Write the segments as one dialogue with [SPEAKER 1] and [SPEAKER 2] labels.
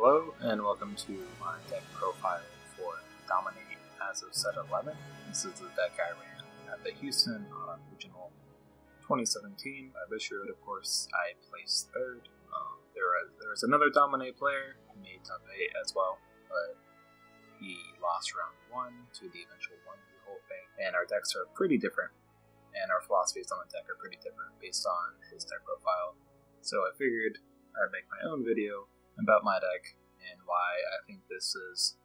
[SPEAKER 1] Hello, and welcome to my deck profile for Dominate as of set 11. This is the deck I ran at the Houston on Regional 2017 by Bushiroad. Of course, I placed third. There was another Dominate player who made top 8 as well, but he lost round 1 to the eventual 1 of the whole thing. And our decks are pretty different, and our philosophies on the deck are pretty different based on his deck profile. So I figured I'd make my own video about my deck and why I think this is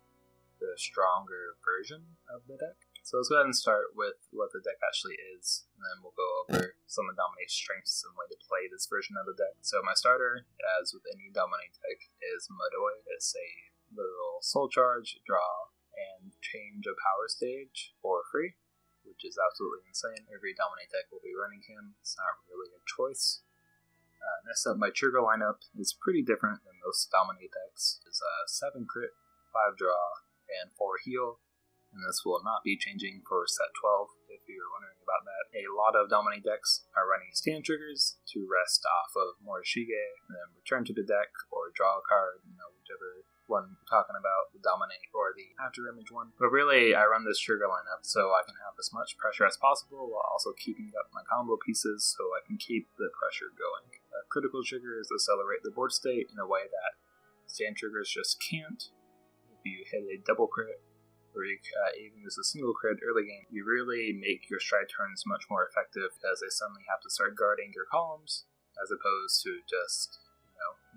[SPEAKER 1] the stronger version of the deck. So let's go ahead and start with what the deck actually is, and then we'll go over some of Dominate's strengths and way to play this version of the deck. So my starter, as with any Dominate deck, is Madoy. It's a literal soul charge, draw, and change a power stage for free, which is absolutely insane. Every Dominate deck will be running him. It's not really a choice. Next up, my trigger lineup is pretty different than most Dominate decks. It's 7 crit, 5 draw, and 4 heal, and this will not be changing for set 12 if you're wondering about that. A lot of Dominate decks are running stand triggers to rest off of Morishige, and then return to the deck or draw a card, whichever one we're talking about, the Dominate or the After Image one. But really, I run this trigger lineup so I can have as much pressure as possible while also keeping up my combo pieces so I can keep the pressure going. Critical triggers accelerate the board state in a way that stand triggers just can't. If you hit a double crit, or you even use a single crit early game, you really make your stride turns much more effective because they suddenly have to start guarding your columns, as opposed to just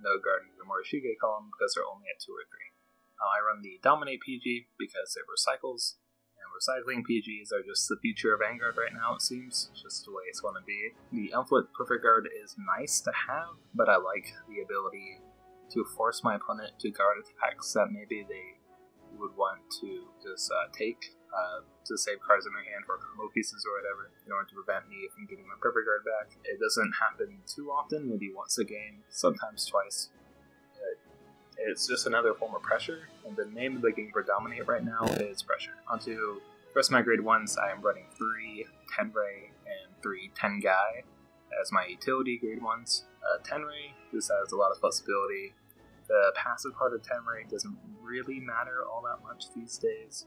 [SPEAKER 1] no guarding the Morishige column because they're only at 2 or 3. I run the Dominate PG because it recycles, and recycling PGs are just the future of Vanguard right now, it seems. It's just the way it's going to be. The Unflip Perfect Guard is nice to have, but I like the ability to force my opponent to guard attacks that maybe they would want to just take to save cards in their hand for combo pieces or whatever, in order to prevent me from getting my Perfect Guard back. It doesn't happen too often, maybe once a game, sometimes twice. It's just another form of pressure, and the name of the game for Dominate right now is pressure. Onto first my grade 1s, I am running 3 Tenrei and 3 Tengai as my utility grade 1s. Tenrei just has a lot of flexibility. The passive part of Tenrei doesn't really matter all that much these days,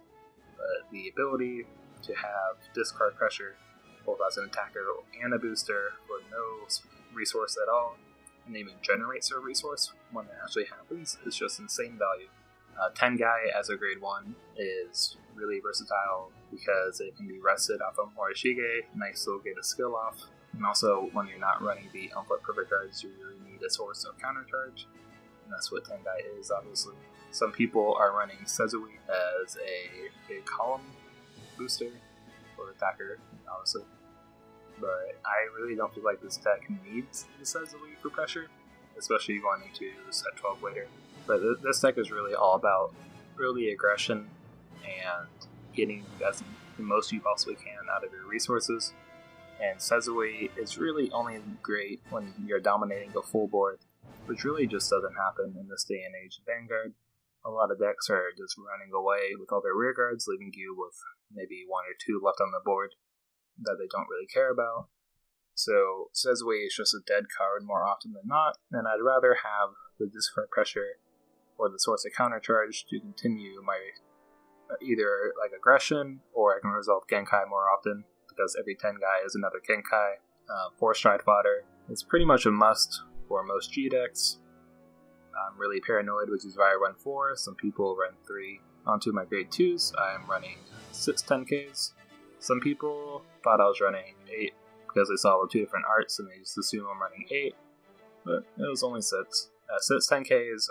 [SPEAKER 1] but the ability to have discard pressure both as an attacker and a booster for no resource at all, and even generates a resource when it actually happens, is just insane value. Tengai as a grade 1 is really versatile because it can be rested off of Morishige, and I still get a skill off, and also when you're not running the Unflip Perfect cards, you really need a source of counter charge, and that's what Tengai is, obviously. Some people are running Sezui as a big column booster or attacker, obviously. But I really don't feel like this deck needs the Sezui for pressure, especially going into set 12 later. But this deck is really all about early aggression and getting the most you possibly can out of your resources. And Sezui is really only great when you're dominating a full board, which really just doesn't happen in this day and age of Vanguard. A lot of decks are just running away with all their rear guards, leaving you with maybe 1 or 2 left on the board that they don't really care about. So Sezui is just a dead card more often than not, and I'd rather have the discard pressure or the source of counter charge to continue my either like aggression, or I can resolve Genkai more often because every Tengai is another Genkai. 4 stride fodder is pretty much a must for most G decks. I'm really paranoid, which is why I run 4. Some people run 3. Onto my grade 2s, I'm running 6 10Ks. Some people thought I was running 8 because they saw the 2 different arts and they just assume I'm running 8, but it was only 6. 6 10Ks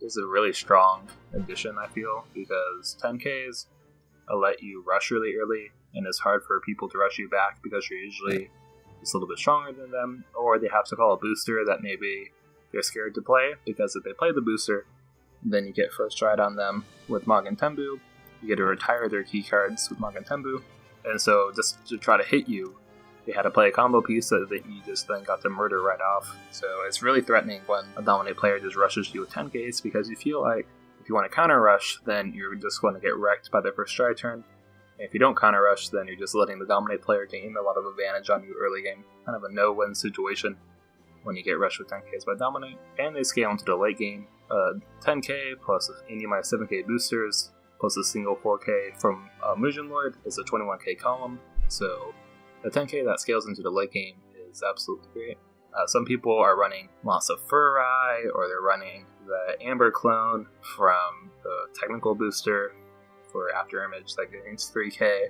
[SPEAKER 1] is a really strong addition, I feel, because 10Ks let you rush really early, and it's hard for people to rush you back because you're usually just a little bit stronger than them, or they have to call a booster that maybe they're scared to play, because if they play the booster, then you get first stride on them with Magen Tembu, you get to retire their key cards with Magen Tembu, and so just to try to hit you, they had to play a combo piece that you just then got to murder right off. So it's really threatening when a Dominate player just rushes you with 10Ks, because you feel like if you want to counter rush, then you're just going to get wrecked by their first stride turn. And if you don't counter rush, then you're just letting the Dominate player gain a lot of advantage on you early game. Kind of a no-win situation. when you get rushed with 10Ks by Dominate, and they scale into the late game. 10K plus any of my 7K boosters plus a single 4K from Mugen Lord is a 21K column, so the 10K that scales into the late game is absolutely great. Some people are running lots of Furrai, or they're running the Amber clone from the technical booster for After Image that gains 3K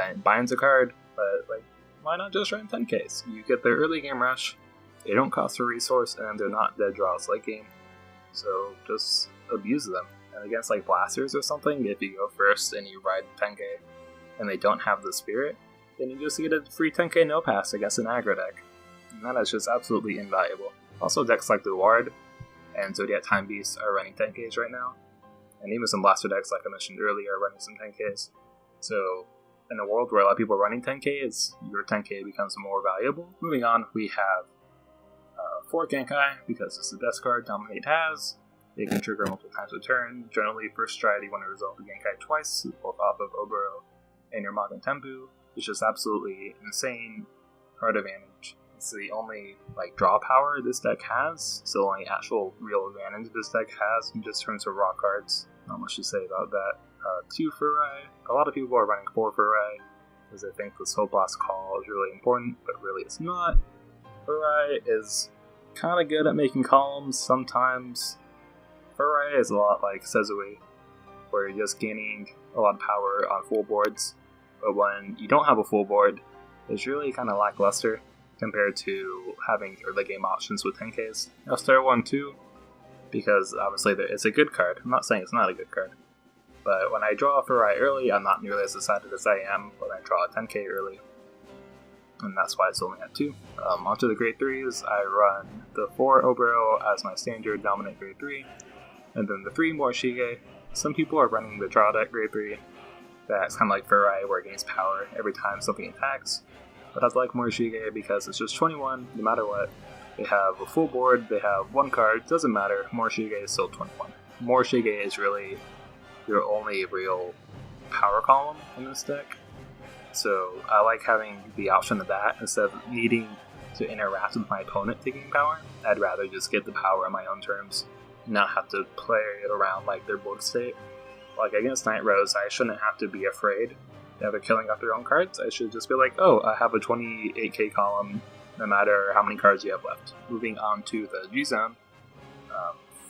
[SPEAKER 1] and binds a card, but like, why not just run 10Ks? You get the early game rush, they don't cost a resource, and they're not dead draws late game, so just abuse them. And against like blasters or something, if you go first and you ride 10K and they don't have the spirit, then you just get a free 10K no pass against an aggro deck. And that is just absolutely invaluable. Also, decks like the Ward and Zodiac Time Beast are running 10Ks right now. And even some blaster decks, like I mentioned earlier, are running some 10Ks. So, in a world where a lot of people are running 10Ks, your 10K becomes more valuable. Moving on, we have 4 Genkai, because it's the best card Dominate has. It can trigger multiple times a turn. Generally, first stride, you want to resolve the Genkai twice, both off of Oboro and your Magen Tembu. It's just absolutely insane card advantage. It's the only draw power this deck has. It's the only actual real advantage this deck has in just terms of raw cards. Not much to say about that. 2 Furrai. A lot of people are running 4 Furrai because they think the Soul Blast call is really important, but really it's not. Furrai is kind of good at making columns sometimes. Furrai is a lot like Sezui, where you're just gaining a lot of power on full boards, but when you don't have a full board, it's really kind of lackluster compared to having early game options with 10Ks. I'll start one too, because obviously it's a good card. I'm not saying it's not a good card, but when I draw a Furrai early, I'm not nearly as excited as I am when I draw a 10K early, and that's why it's only at 2. Onto the grade 3s, I run the 4 Obero as my standard Dominate grade 3, and then the 3 Morishige. Some people are running the draw deck grade 3. That's kind of like Furrai, where it gains power every time something attacks. But I like Morishige because it's just 21, no matter what. They have a full board, they have 1 card, doesn't matter, Morishige is still 21. Morishige is really your only real power column in this deck. So I like having the option of that instead of needing to interact with my opponent taking power. I'd rather just get the power on my own terms, not have to play it around like their board state. Like against Night Rose, I shouldn't have to be afraid that they're killing off their own cards. I should just be like, oh, I have a 28k column, no matter how many cards you have left. Moving on to the G-Zone.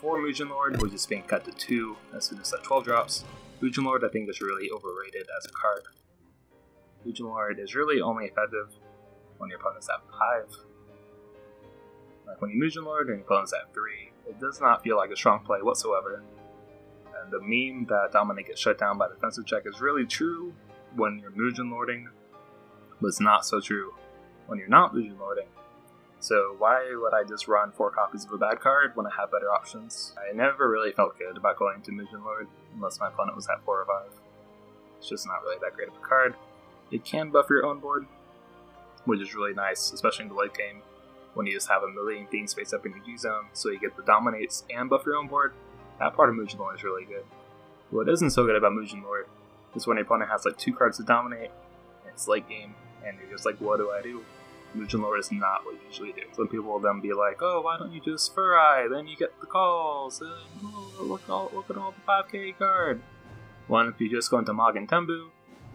[SPEAKER 1] 4 Mugen Lord, which is being cut to 2 as soon as that 12 drops. Mugen Lord, I think, is really overrated as a card. Mugen Lord is really only effective when your opponent's at 5. Like when you Mugen Lord and your opponent's at 3, it does not feel like a strong play whatsoever. And the meme that Dominate gets shut down by defensive check is really true when you're Mugen Lording, but it's not so true when you're not Mugen Lording. So why would I just run 4 copies of a bad card when I have better options? I never really felt good about going to Mugen Lord unless my opponent was at 4 or 5. It's just not really that great of a card. It can buff your own board, which is really nice, especially in the late game, when you just have a million things face up in your G-Zone, so you get the Dominates and buff your own board. That part of Mugen Lord is really good. What isn't so good about Mugen Lord is when your opponent has 2 cards to dominate, and it's late game, and you're just like, what do I do? Mugen Lord is not what you usually do. Some people will then be like, oh, why don't you just Furrai? Then you get the calls, and look at all the 5k card. One, if you just go into Magen Tembu,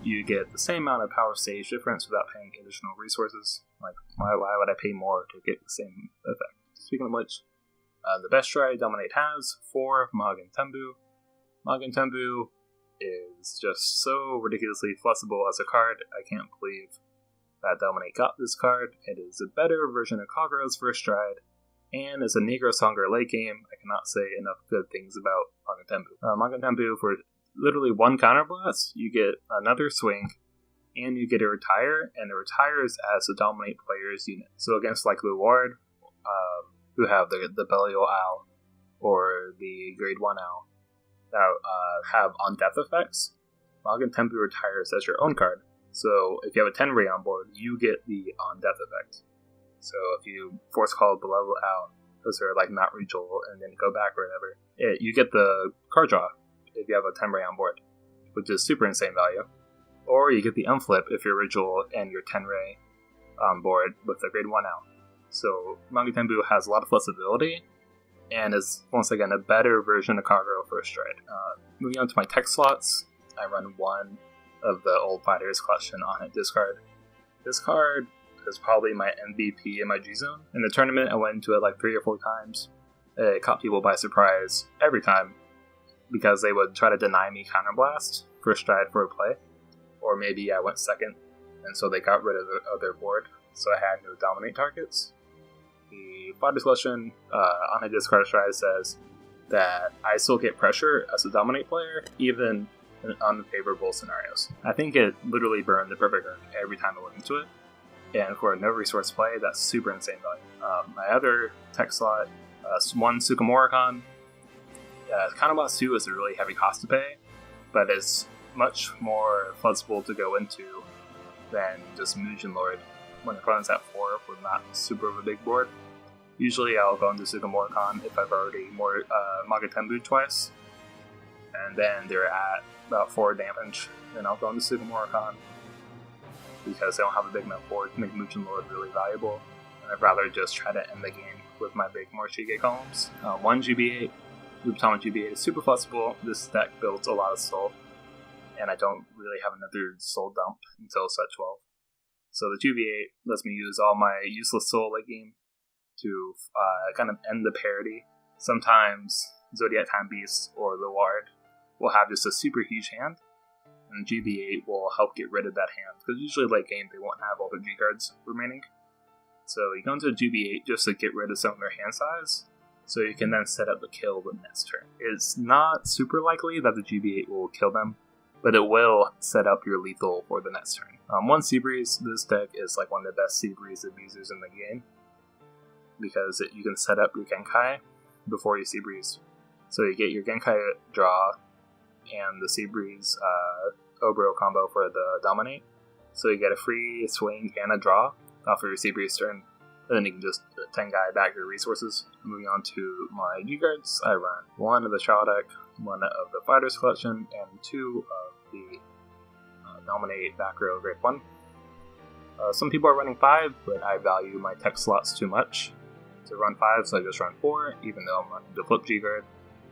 [SPEAKER 1] you get the same amount of power stage difference without paying additional resources. Like, why would I pay more to get the same effect? Speaking of which, the best try Dominate has 4 Magen Tembu. Magen Tembu is just so ridiculously flexible as a card. I can't believe that Dominate got this card. It is a better version of Kagura's first stride, and as a Negro Songer late game, I cannot say enough good things about Magen Tembu. Magen Tembu, for literally 1 counterblast, you get another swing, and you get a retire, and it retires as a Dominate player's unit. So against the Ward, who have the Belial Owl, or the Grade 1 Owl, that have on-death effects, Magen Tembu retires as your own card. So if you have a 10 ray on board, you get the on-death effect. So if you force call Belial Owl, those are not reachable, and then go back or whatever, you get the card draw if you have a 10 ray on board, which is super insane value. Or you get the unflip if you're ritual and you're 10 ray on board with the grade 1 out. So Magatembu has a lot of flexibility, and is once again a better version of Conroe for Stride. Moving on to my tech slots, I run one of the Old Fighters collection on it discard. This card is probably my MVP in my G zone. In the tournament, I went into it like 3 or 4 times. It caught people by surprise every time because they would try to deny me Counterblast for Stride for a play, or maybe I went second, and so they got rid of their board, so I had no dominate targets. The Fighters collection on a discard Stride says that I still get pressure as a dominate player, even in unfavorable scenarios. I think it literally burned the perfect card every time I went into it, and for a no resource play, that's super insane value. My other tech slot, one Sukamura-Con. Counterblast 2 is a really heavy cost to pay, but it's much more flexible to go into than just Mugen Lord when the opponent's at 4 with not super of a big board. Usually I'll go into Sukamura-Con if I've already Magatembu twice, and then they're at about 4 damage, then I'll go into Sukamura-Con because they don't have a big enough board to make Mugen Lord really valuable, and I'd rather just try to end the game with my big Morshige columns. 1 GB8, Lupatama GB8 is super flexible. This deck builds a lot of soul, and I don't really have another soul dump until set 12. So the 2v8 lets me use all my useless soul late game to kind of end the parity. Sometimes Zodiac Time Beast or Leward will have just a super huge hand, and GB8 will help get rid of that hand, because usually late game they won't have all their G cards remaining. So you go into a GB8 just to get rid of some of their hand size, so you can then set up the kill the next turn. It's not super likely that the GB8 will kill them, but it will set up your lethal for the next turn. 1 Seabreeze, this deck is like one of the best Seabreeze abusers in the game, because you can set up your Genkai before you Seabreeze. So you get your Genkai draw and the Seabreeze Obro combo for the Dominate. So you get a free swing and a draw off of your Seabreeze turn, and then you can just Tengai back your resources. Moving on to my G-Guards, I run 1 of the Shadow deck, 1 of the Fighters collection, and 2 of the Dominate back row grade 1. Some people are running 5, but I value my tech slots too much to run 5, so I just run 4, even though I'm running the flip G-Guard.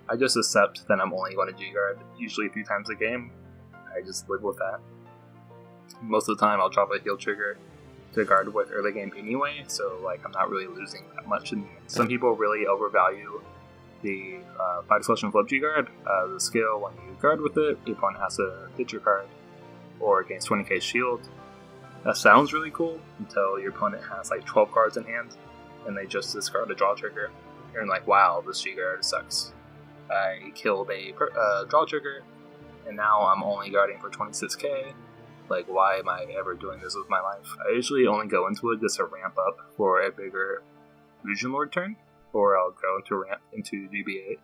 [SPEAKER 1] I just accept that I'm only going to G-Guard, usually 3 times a game. I just live with that. Most of the time I'll drop a heal trigger to guard with early game anyway, so like I'm not really losing that much in the end. Some people really overvalue the Fighters collection flip G-Guard. The skill, when you guard with it, your opponent has to hit your card or against 20k shield. That sounds really cool until your opponent has like 12 cards in hand and they just discard a draw trigger. You're like, wow, this G-Guard sucks. I killed a draw trigger and now I'm only guarding for 26k. Like, why am I ever doing this with my life? I usually only go into it just to ramp up for a bigger Mugen Lord turn, or I'll go to ramp into GB8.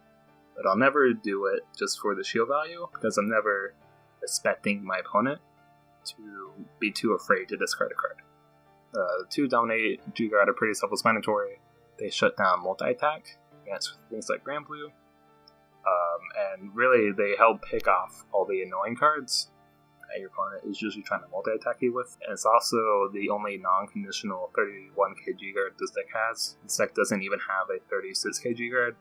[SPEAKER 1] But I'll never do it just for the shield value, because I'm never expecting my opponent to be too afraid to discard a card. The 2 Dominate G-Guard are pretty self-explanatory. They shut down multi-attack against things like Grand Blue, and really they help pick off all the annoying cards that your opponent is usually trying to multi-attack you with. And it's also the only non-conditional 31k G-Guard this deck has. This deck doesn't even have a 36k G-Guard,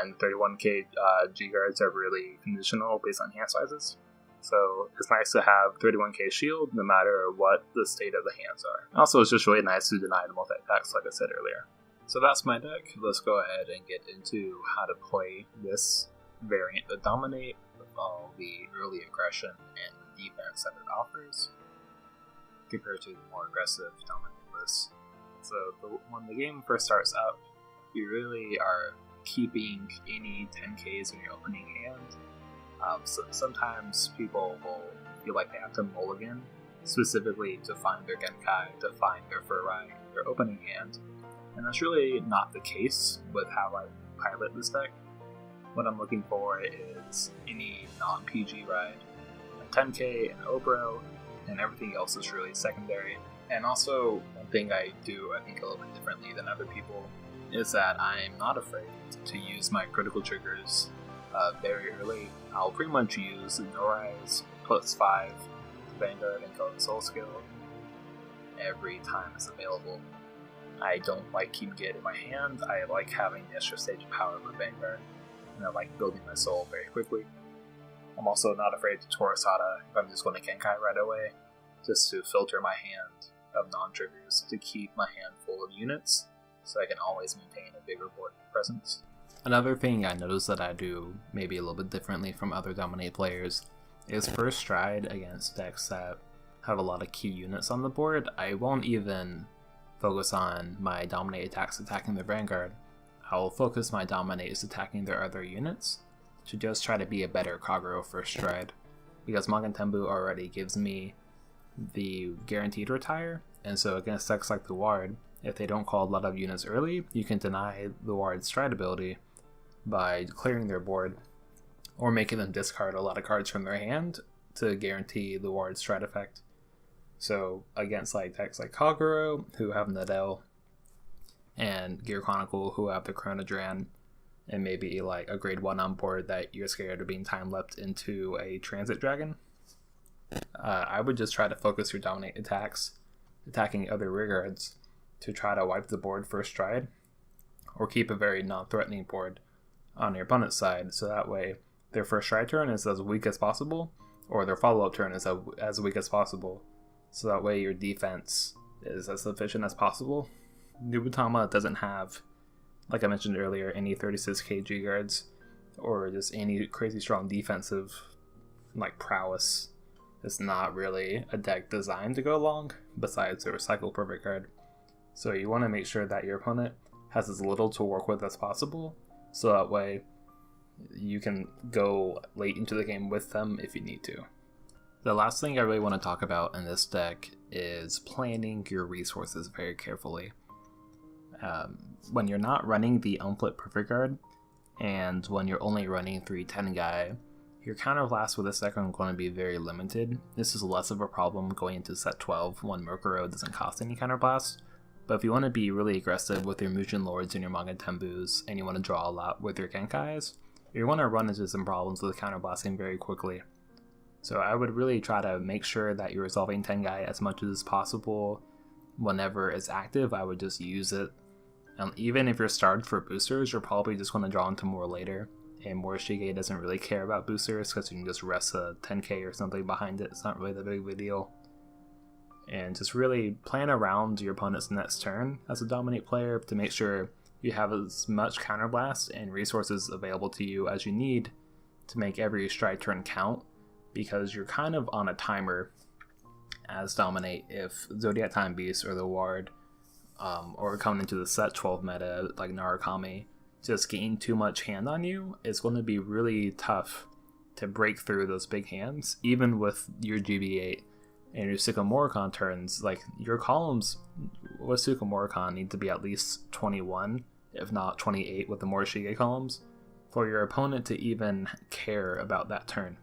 [SPEAKER 1] and 31k G-Guards are really conditional based on hand sizes. So it's nice to have 31k shield no matter what the state of the hands are. Also, it's just really nice to deny the multi-attacks like I said earlier. So that's my deck. Let's go ahead and get into how to play this variant of Dominate with all the early aggression and defense that it offers compared to the more aggressive Dominate list. So when the game first starts out, you really are keeping any 10Ks in your opening hand. So sometimes people will feel like they have to mulligan specifically to find their Genkai, to find their Furai, their opening hand. And that's really not the case with how I pilot this deck. What I'm looking for is any non-PG ride, a 10k, an Obro, and everything else is really secondary. And also, one thing I do, I think, a little bit differently than other people is that I'm not afraid to use my critical triggers very early. I'll pretty much use the No-Rise +5 Vanguard and Golden Soul skill every time it's available. I don't like keeping it in my hand. I like having the extra stage of power for Vanguard, and I like building my soul very quickly. I'm also not afraid to Torasada if I'm just going to Genkai right away, just to filter my hand of non-triggers to keep my hand full of units, so I can always maintain a bigger board presence.
[SPEAKER 2] Another thing I noticed that I do maybe a little bit differently from other Dominate players is first stride against decks that have a lot of key units on the board. I won't even focus on my Dominate attacks attacking their Vanguard. I'll focus my Dominates attacking their other units to just try to be a better Conroe first stride, because Magen Tenbu already gives me the guaranteed retire, and so against decks like the Ward, if they don't call a lot of units early, you can deny the Ward's stride ability by clearing their board or making them discard a lot of cards from their hand to guarantee the Ward's stride effect. So against like decks like Kaguro, who have Nadel, and Gear Chronicle, who have the Chronodran, and maybe like a grade 1 on board that you're scared of being time leapt into a Transit Dragon, I would just try to focus your Dominate attacks attacking other rearguards to try to wipe the board first stride, or keep a very non-threatening board on your opponent's side, so that way their first stride turn is as weak as possible, or their follow-up turn is as weak as possible, so that way your defense is as sufficient as possible. Nubutama doesn't have, like I mentioned earlier, any 36 kg guards, or just any crazy strong defensive like prowess. It's not really a deck designed to go long, besides the Recycle Perfect card. So you want to make sure that your opponent has as little to work with as possible, so that way you can go late into the game with them if you need to. The last thing I really want to talk about in this deck is planning your resources very carefully. When you're not running the Unflip Perfect card, and when you're only running 310 guy, your counterblast with this deck are going to be very limited. This is less of a problem going into set 12 when Murkuro doesn't cost any counterblast. But if you want to be really aggressive with your Mujin Lords and your Magen Tenbus, and you want to draw a lot with your Genkais, you're going to run into some problems with counterblasting very quickly. So I would really try to make sure that you're resolving Tengai as much as possible. Whenever it's active, I would just use it. And even if you're starved for boosters, you're probably just going to draw into more later. And Morishige doesn't really care about boosters because you can just rest a 10k or something behind it. It's not really that big of a deal. And just really plan around your opponent's next turn as a Dominate player to make sure you have as much counterblast and resources available to you as you need to make every strike turn count, because you're kind of on a timer as Dominate. If Zodiac Time Beast or the Ward or coming into the set 12 meta like Narukami just gain too much hand on you, it's going to be really tough to break through those big hands, even with your GB8 and your Sukamoricon turns. Like, your columns with Sukamoricon need to be at least 21, if not 28 with the Morishige columns, for your opponent to even care about that turn.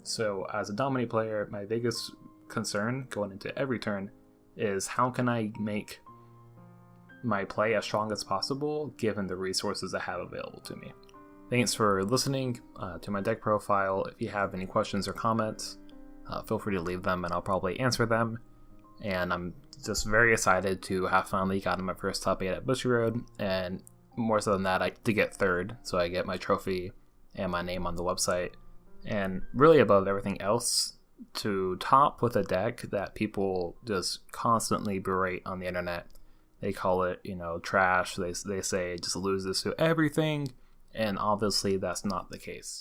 [SPEAKER 2] So as a Dominate player, my biggest concern going into every turn is how can I make my play as strong as possible given the resources I have available to me. Thanks for listening to my deck profile. If you have any questions or comments, feel free to leave them and I'll probably answer them. And I'm just very excited to have finally gotten my first top 8 at Bushiroad, and more so than that, I to get third, so I get my trophy and my name on the website. And really above everything else, to top with a deck that people just constantly berate on the internet. They call it, trash. They say it just loses to everything, and obviously that's not the case.